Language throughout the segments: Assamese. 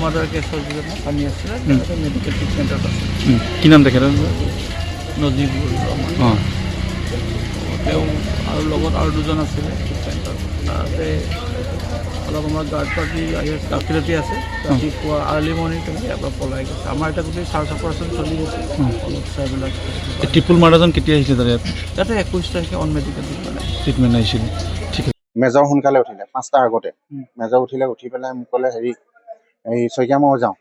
মাৰ্ডাৰ কেছৰ যিজন আসামী আছিলে তেওঁলোকে মেডিকেল ট্ৰিটমেণ্টত আছে। কি নাম তেখেতৰ? নজিবুৰ ৰহমান। অঁ তেওঁ আৰু লগত আৰু দুজন আছিলে ট্ৰিটমেণ্টত। তাতে অলপ আমাৰ গাৰ্ড পাৰ্টি গাফিলতি আছে। ৰাতিপুৱা আৰ্লি মৰ্ণিং তেওঁলোকে ইয়াৰ পৰা পলাই গৈছে। আমাৰ এটা গোটেই চাৰ্চ অপাৰেশ্যন চলি গৈছে। অলপ চাইবিলাক এই ট্ৰিপুল মাৰ্ডাৰজন কেতিয়া আহিছিলে তাত? তাতে 21 তাৰিখে অন মেডিকেল ট্ৰিটমেণ্ট আহিছিল। ঠিক আছে। মেজৰ সোনকালে উঠিলে 5টাৰ আগতে মেজৰ উঠি পেলাই মোক ক'লে হেৰি এই শইকীয়া মই যাওঁ।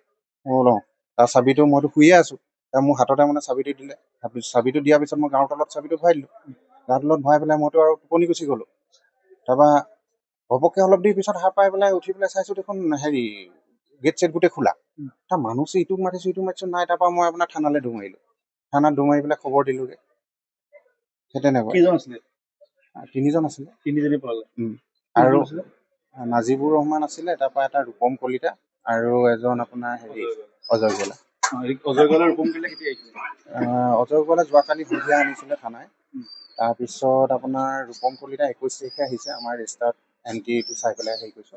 মই লওঁ তাৰ চাবিটো মইতো শুইয়ে আছোঁ। মোৰ হাততে মানে চাবিটো দিলে। চাবিটো দিয়াৰ পিছত মই গাঁৱৰ তলত চাবিটো ভৰাই দিলোঁ। গাঁৱৰ তলত ভৰাই পেলাই মইতো আৰু টোপনি গুচি গ'লোঁ। তাৰপৰা ঘপককৈ অলপ দেৰি পিছত সাৰ পাই পেলাই উঠি পেলাই চাইছোঁ দেখোন হেৰি গেট চেট গোটেই খোলা। তাৰ মানুহ ইটোক মাতিছোঁ নাই। তাৰপৰা মই আপোনাৰ থানালৈ দৌৰ মাৰিলোঁ। থানাত দৌৰ মাৰি পেলাই খবৰ দিলোঁগৈ। সেই তেনেকুৱা। কেইজন আছিলে? 3জন আছিলে। 3জনী পলালে। আৰু নাজিবুৰ ৰহমান আছিলে, তাৰপৰা এটা ৰূপম কলিতা আৰু এজন আপোনাৰ হেৰি অজয় গলা। অজয় গলা ৰূপম কলিতা কেতিয়া আহিছিলে? অজয় গলা যোৱাকালি সন্ধিয়া আনিছিলে থানায়। তাৰপিছত আপোনাৰ ৰূপম কলিতা 21 তাৰিখে আহিছে। আমাৰ ৰেজিষ্টাৰত এণ্ট্ৰিটো চাই পেলাই হেৰি কৰিছোঁ।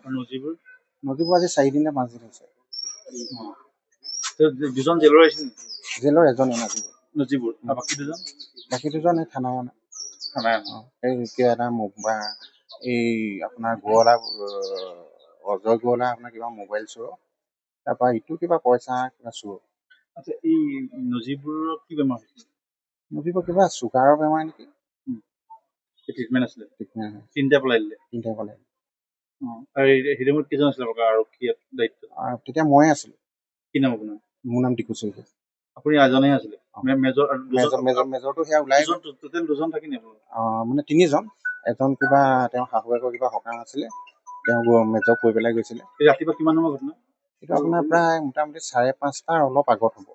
নজিবুৰ আজি 4 দিন নে 5 দিন হৈছে। দুজন জেলৰ আহিছিল? জেলৰ এজনে নজিবুৰ। বাকী দুজন এই থানাৰ এই এটা এই আপোনাৰ গোৱালা অজয় গোৱালা আপোনাৰ কিবা মোবাইল চোৰ, তাৰপৰা ইটো কিবা পইচা কিবা চোৰ। আচ্ছা, এই নজিবুৰৰ কি বেমাৰ হৈছিল? নজিবুৰ কিবা চুগাৰৰ বেমাৰ নেকি? ট্ৰিটমেণ্ট আছিলে। ট্ৰিটমেণ্ট 3টা পলাই দিলে। 3টা পলাই। আৰু হেৰিমত কেইজন আছিলে আৰক্ষী দায়িত্ব? তেতিয়া ময়ে আছিলোঁ। কি নাম আপোনাৰ? মোৰ নাম টিকু শইকীয়া। আপুনি এজনেই আছিলে? মেজৰটো সেয়া ওলাই টোটেল 2জন থাকি নে? মানে 3জন। এজন কিবা তেওঁৰ শাহুৱেকৰ কিবা সকাম আছিলে, তেওঁ মেজৰ কৈ পেলাই গৈছিলে। ৰাতিপুৱা কিমান সময় ঘটনা? এইটো আপোনাৰ প্ৰায় মোটামুটি 5:30টাৰ অলপ আগত হ'ব।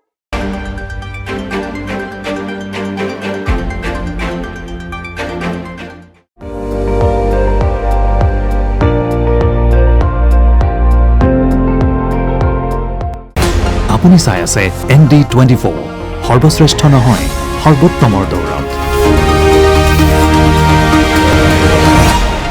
আপুনি চাই আছে ND24, সৰ্বশ্ৰেষ্ঠ নহয় সৰ্বোত্তমৰ দৌৰ।